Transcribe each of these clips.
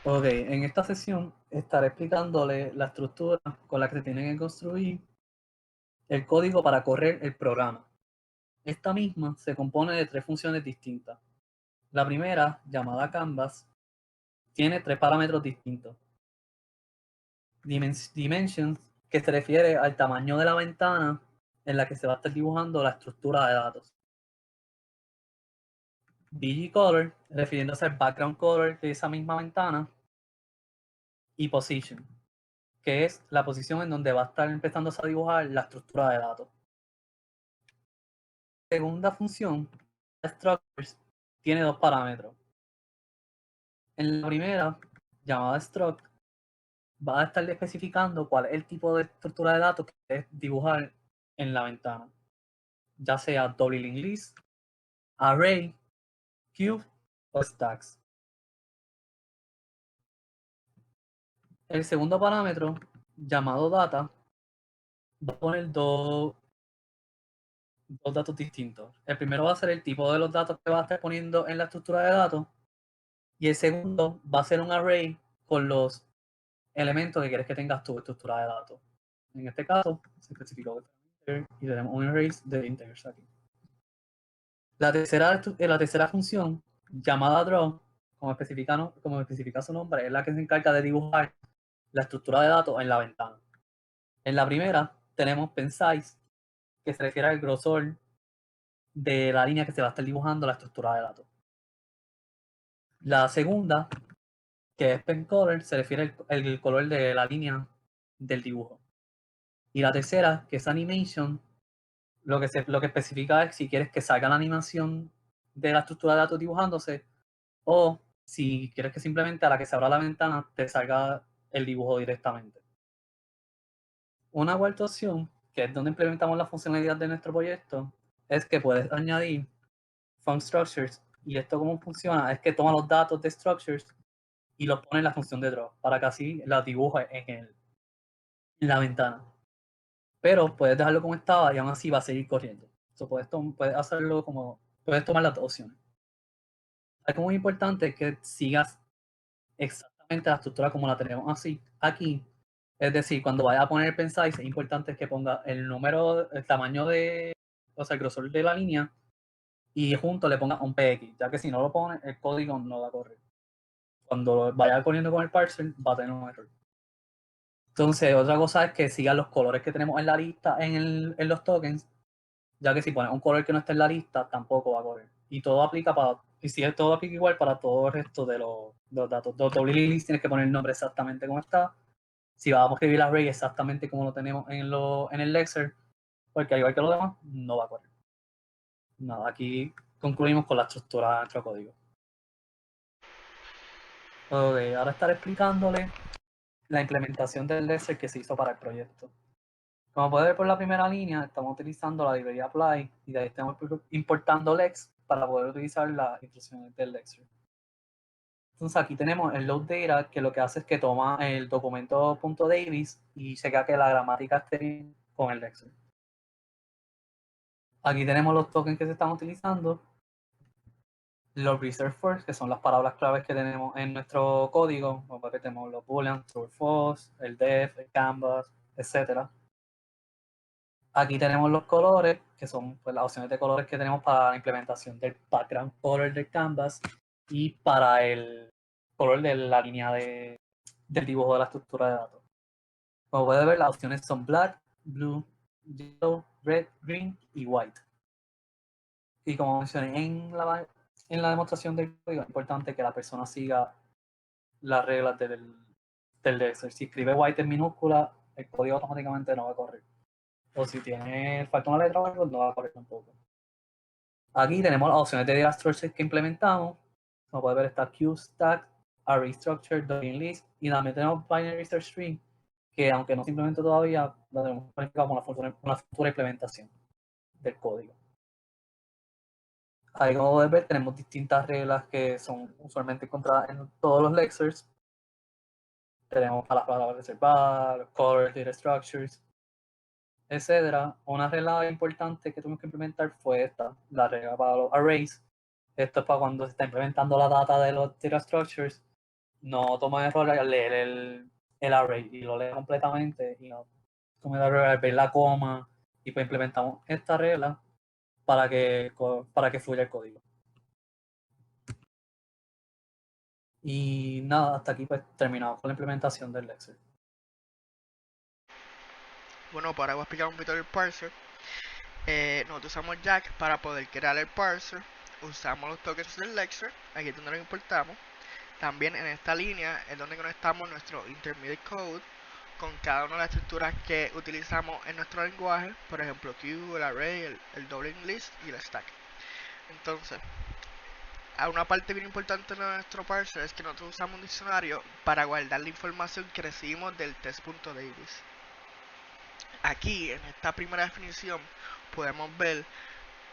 Ok, en esta sesión estaré explicándole la estructura con la que se tiene que construir el código para correr el programa. Esta misma se compone de tres funciones distintas. La primera, llamada Canvas, tiene tres parámetros distintos. Dimensions, que se refiere al tamaño de la ventana en la que se va a estar dibujando la estructura de datos. BG refiriéndose al background color de esa misma ventana. Y Position, que es la posición en donde va a estar empezando a dibujar la estructura de datos. La segunda función, Structures, tiene dos parámetros. En la primera, llamada Struct, va a estar especificando cuál es el tipo de estructura de datos que quieres dibujar en la ventana, ya sea double linked list, array, cube o stacks. El segundo parámetro, llamado data, va a poner dos datos distintos. El primero va a ser el tipo de los datos que va a estar poniendo en la estructura de datos y el segundo va a ser un array con los elementos que quieres que tengas tu estructura de datos. En este caso, se especificó y tenemos un array de integers aquí. La tercera función, llamada draw, como especifica su nombre, es la que se encarga de dibujar la estructura de datos en la ventana. En la primera tenemos pensize, que se refiere al grosor de la línea que se va a estar dibujando la estructura de datos. La segunda, que es pen color, se refiere al color de la línea del dibujo. Y la tercera, que es animation, lo que especifica es si quieres que salga la animación de la estructura de datos dibujándose o si quieres que simplemente a la que se abra la ventana te salga el dibujo directamente. Una cuarta opción, que es donde implementamos la funcionalidad de nuestro proyecto, es que puedes añadir func structures. Y esto cómo funciona es que toma los datos de structures y los pone en la función de draw para que así las dibuje en la ventana. Pero puedes dejarlo como estaba y aún así va a seguir corriendo. Puedes hacerlo puedes tomar las dos opciones. Algo muy importante es que sigas exactamente la estructura como la tenemos así aquí. Es decir, cuando vayas a poner pensize, es importante que ponga el tamaño o sea, el grosor de la línea y junto le ponga un PX, ya que si no lo pone, el código no va a correr. Cuando vaya corriendo con el parser, va a tener un error. Entonces, otra cosa es que sigan los colores que tenemos en la lista en los tokens, ya que si pones un color que no está en la lista, tampoco va a correr. Y todo aplica igual para todo el resto de los datos. De list tienes que poner el nombre exactamente como está. Si vamos a escribir el array exactamente como lo tenemos en el Lexer, porque al igual que lo demás, no va a correr. Nada, aquí concluimos con la estructura de nuestro código. Ok, ahora estaré explicándole la implementación del Lexer que se hizo para el proyecto. Como puede ver por la primera línea, estamos utilizando la librería apply y de ahí estamos importando Lex para poder utilizar las instrucciones del Lexer. Entonces aquí tenemos el load data, que lo que hace es que toma el documento .davis y checa que la gramática esté bien con el Lexer. Aquí tenemos los tokens que se están utilizando, los reserve first, que son las palabras claves que tenemos en nuestro código, como que tenemos los booleans, true, false, el def, el canvas, etc. Aquí tenemos los colores, que son pues, las opciones de colores que tenemos para la implementación del background color del canvas y para el color de la línea del dibujo de la estructura de datos. Como puede ver, las opciones son black, blue, yellow, red, green y white. Y como mencioné en la demostración del código, es importante que la persona siga las reglas del Excel. Si escribe white en minúscula, el código automáticamente no va a correr. O si falta una letra o algo, no va a correr tampoco. Aquí tenemos las opciones de data structure que implementamos. Como puede ver, está QStack, Array Structure, Domain List y también tenemos Binary Search String, que aunque no se implementó todavía, la tenemos planificado con una futura implementación del código. Ahí, como pueden ver, tenemos distintas reglas que son usualmente encontradas en todos los Lexers. Tenemos para las palabras reservadas, colors, data structures, etcétera. Una regla importante que tuvimos que implementar fue esta, la regla para los arrays. Esto es para cuando se está implementando la data de los data structures, no toma error al leer el array y lo lee completamente y no toma error al ver la coma y pues implementamos esta regla para que fluya el código. Y nada, hasta aquí pues terminamos con la implementación del Lexer. Bueno, pues ahora voy a explicar un poquito el parser. Nosotros usamos Jack para poder crear el parser. Usamos los tokens del Lexer, aquí es donde lo importamos. También en esta línea es donde conectamos nuestro intermediate code con cada una de las estructuras que utilizamos en nuestro lenguaje, por ejemplo queue, el array, el doubling list y el stack. Entonces, a una parte bien importante de nuestro parser es que nosotros usamos un diccionario para guardar la información que recibimos del test.davis. Aquí, en esta primera definición, podemos ver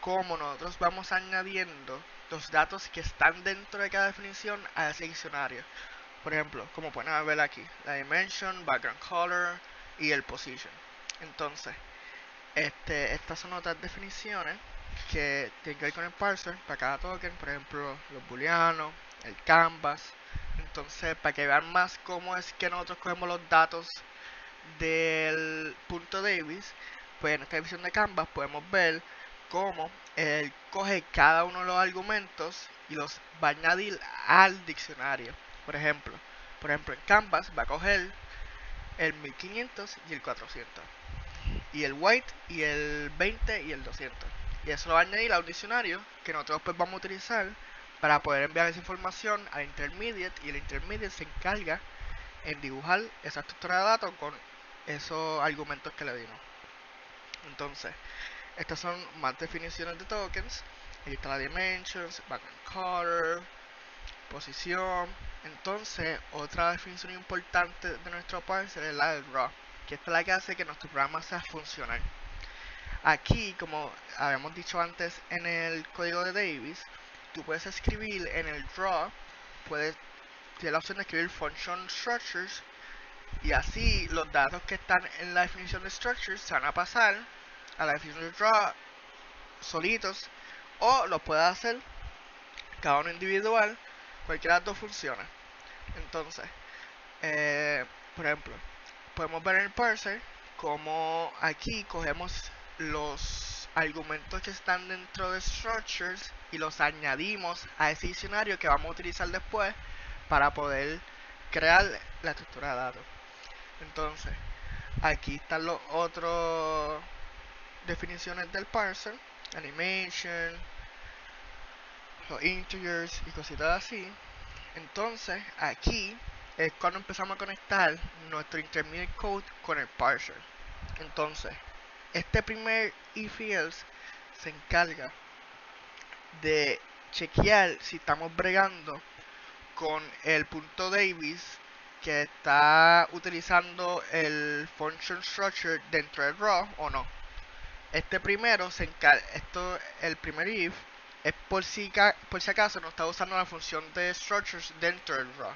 cómo nosotros vamos añadiendo los datos que están dentro de cada definición a ese diccionario. Por ejemplo, como pueden ver aquí, la dimension, background color y el position. Entonces, estas son otras definiciones que tienen que ver con el parser para cada token, por ejemplo, los booleanos, el canvas. Entonces, para que vean más cómo es que nosotros cogemos los datos del punto Davis, pues en esta división de canvas podemos ver cómo él coge cada uno de los argumentos y los va a añadir al diccionario. Por ejemplo, en canvas va a coger el 1500 y el 400 y el white y el 20 y el 200, y eso lo va a añadir a un diccionario que nosotros pues vamos a utilizar para poder enviar esa información al intermediate, y el intermediate se encarga en dibujar esa estructura de datos con esos argumentos que le dimos. Entonces, estas son más definiciones de tokens. Aquí está la dimensions, background color, posición. Entonces, otra definición importante de nuestro parser es la del raw, que esta es la que hace que nuestro programa sea funcional. Aquí, como habíamos dicho antes en el código de Davis, tú puedes escribir en el draw, tienes la opción de escribir function structures, y así los datos que están en la definición de structures se van a pasar a la definición de draw solitos, o lo puedes hacer cada uno individual. Cualquiera de las dos funciona. Entonces, por ejemplo, podemos ver en el parser como aquí cogemos los argumentos que están dentro de structures y los añadimos a ese diccionario que vamos a utilizar después para poder crear la estructura de datos. Entonces, aquí están los otros definiciones del parser: animation, los integers y cositas así. Entonces, aquí es cuando empezamos a conectar nuestro intermediate code con el parser. Entonces, este primer if else se encarga de chequear si estamos bregando con el punto Davis que está utilizando el function structure dentro del raw o no. Este primero se encarga, el primer if es por si acaso no está usando la función de structures dentro del raw.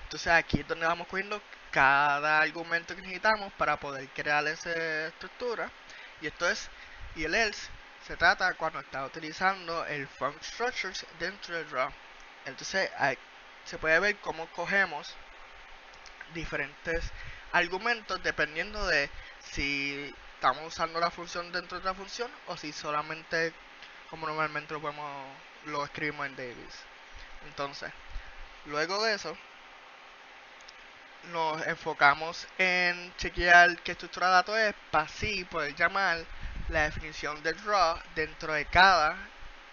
Entonces aquí es donde vamos cogiendo cada argumento que necesitamos para poder crear esa estructura. Y el else se trata cuando está utilizando el function structures dentro del raw. Entonces se puede ver cómo cogemos diferentes argumentos dependiendo de si estamos usando la función dentro de la función o si solamente como normalmente lo escribimos en Davis. Entonces, luego de eso, nos enfocamos en chequear qué estructura de datos es para así poder llamar la definición del raw dentro de cada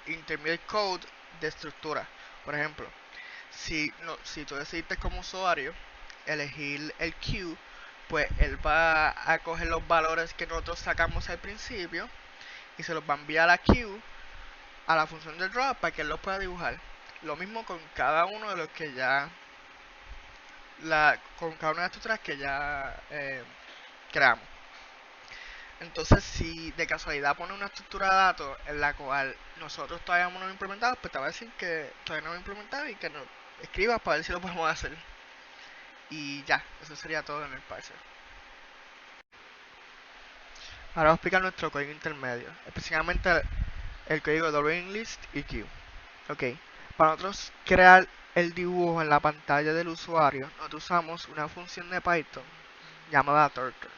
intermediate code de estructura. Por ejemplo, si tú decidiste como usuario elegir el queue, pues él va a coger los valores que nosotros sacamos al principio y se los va a enviar a queue, a la función del draw, para que él los pueda dibujar. Lo mismo con cada uno de los que ya con cada una de las estructuras que ya creamos. Entonces, si de casualidad pone una estructura de datos en la cual nosotros todavía no hemos implementado, pues te va a decir que todavía no hemos implementado y que nos escribas para ver si lo podemos hacer. Y ya, eso sería todo en el parser. Ahora vamos a explicar nuestro código intermedio, específicamente el código de list y queue. Ok, para nosotros crear el dibujo en la pantalla del usuario, nosotros usamos una función de Python llamada Turtle.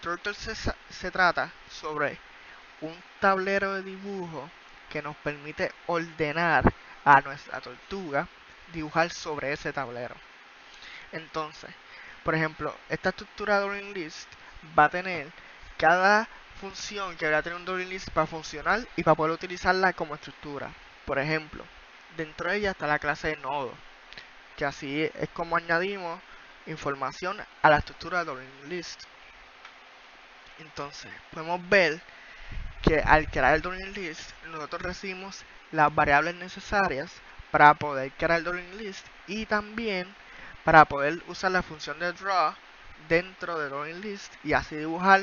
Turtle se trata sobre un tablero de dibujo que nos permite ordenar a nuestra tortuga dibujar sobre ese tablero. Entonces, por ejemplo, esta estructura de Drawing List va a tener cada función que va a tener un Drawing List para funcionar y para poder utilizarla como estructura. Por ejemplo, dentro de ella está la clase de nodo, que así es como añadimos información a la estructura de Drawing List. Entonces, podemos ver que al crear el Drawing List, nosotros recibimos las variables necesarias para poder crear el Drawing List y también para poder usar la función de draw dentro de Drawing List y así dibujar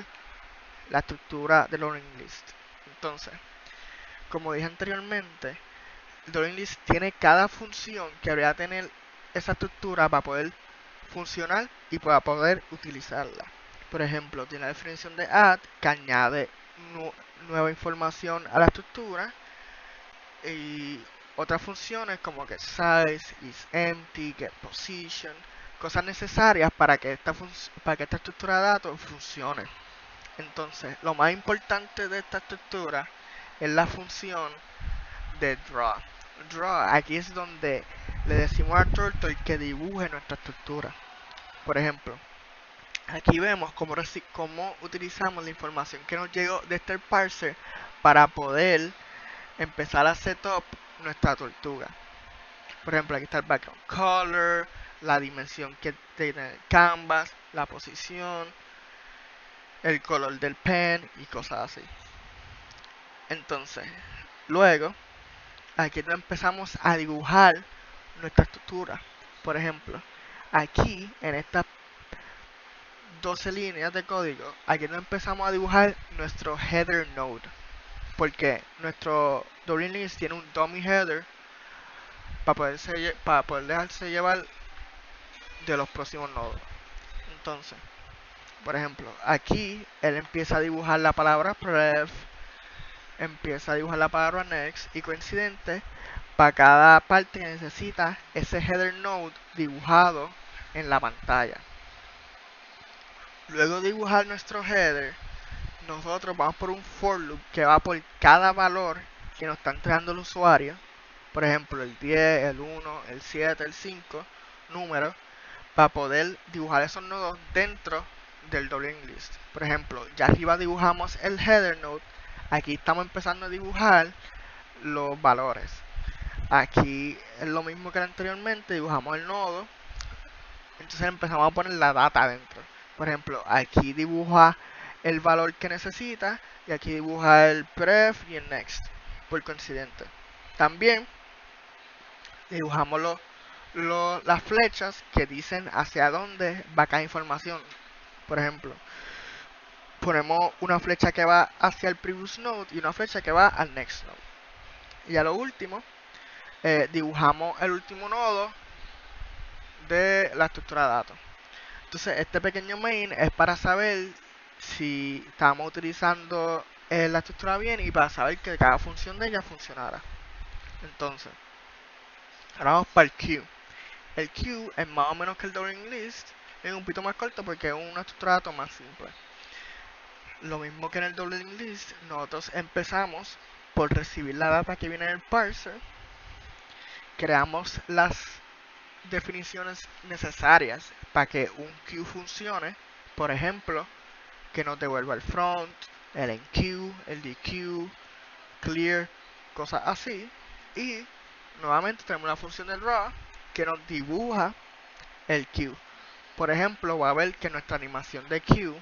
la estructura de Drawing List. Entonces, como dije anteriormente, el Drawing List tiene cada función que habría que tener esa estructura para poder funcionar y para poder utilizarla. Por ejemplo, tiene la definición de add que añade nueva información a la estructura y otras funciones como get size, is empty, get position, cosas necesarias para que esta estructura de datos funcione. Entonces, lo más importante de esta estructura es la función de draw. Draw, aquí es donde le decimos a Turtle que dibuje nuestra estructura. Por ejemplo, aquí vemos cómo utilizamos la información que nos llegó de este parser para poder empezar a setup nuestra tortuga. Por ejemplo, aquí está el background color, la dimensión que tiene el canvas, la posición, el color del pen y cosas así. Entonces, luego, aquí empezamos a dibujar nuestra estructura. Por ejemplo, aquí en estas 12 líneas de código, aquí empezamos a dibujar nuestro header node. Porque nuestro Drawing List tiene un dummy header para poder dejarse llevar de los próximos nodos. Entonces, por ejemplo, aquí él empieza a dibujar la palabra pref, empieza a dibujar la palabra next y coincidente para cada parte que necesita ese header node dibujado en la pantalla. Luego de dibujar nuestro header, nosotros vamos por un for loop que va por cada valor que nos está entregando el usuario. Por ejemplo, el 10, el 1, el 7, el 5, números, para poder dibujar esos nodos dentro del Drawing List. Por ejemplo, ya arriba dibujamos el header node, aquí estamos empezando a dibujar los valores. Aquí es lo mismo que anteriormente, dibujamos el nodo, entonces empezamos a poner la data dentro. Por ejemplo, aquí dibuja el valor que necesita y aquí dibuja el pref y el next, por coincidente. También dibujamos las flechas que dicen hacia dónde va cada información. Por ejemplo, ponemos una flecha que va hacia el previous node y una flecha que va al next node. Y a lo último, dibujamos el último nodo de la estructura de datos. Entonces, este pequeño main es para saber si estamos utilizando la estructura bien y para saber que cada función de ella funcionara. Entonces, ahora vamos para el queue. El queue es más o menos que el Drawing List, es un poquito más corto porque es una estructura de datos más simple. Lo mismo que en el Drawing List, nosotros empezamos por recibir la data que viene en el parser, creamos las definiciones necesarias para que un queue funcione, por ejemplo, que nos devuelva el front, el enqueue, el dequeue, clear, cosas así, y nuevamente tenemos la función del raw que nos dibuja el queue. Por ejemplo, va a ver que nuestra animación de queue,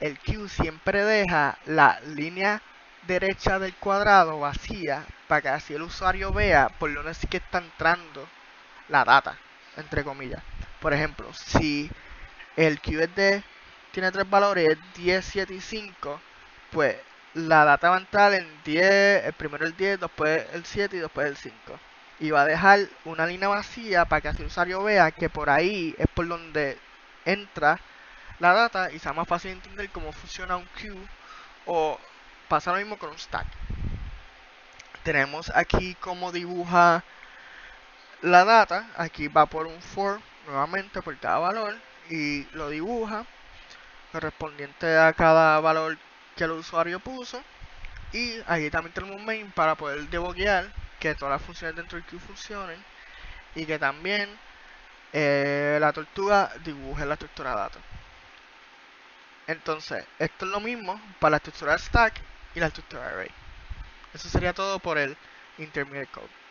el queue siempre deja la línea derecha del cuadrado vacía para que así el usuario vea por dónde es que está entrando la data, entre comillas. Por ejemplo, si el QSD tiene tres valores, 10, 7 y 5, pues la data va a entrar en 10, el primero el 10, después el 7 y después el 5. Y va a dejar una línea vacía para que así el usuario vea que por ahí es por donde entra la data y sea más fácil entender cómo funciona un queue o pasa lo mismo con un stack. Tenemos aquí cómo dibuja la data, aquí va por un for nuevamente por cada valor y lo dibuja correspondiente a cada valor que el usuario puso. Y aquí también tenemos un main para poder deboguear que todas las funciones dentro del queue funcionen y que también la tortuga dibuje la estructura data. Entonces, esto es lo mismo para la estructura stack y la estructura array. Eso sería todo por el intermediate code.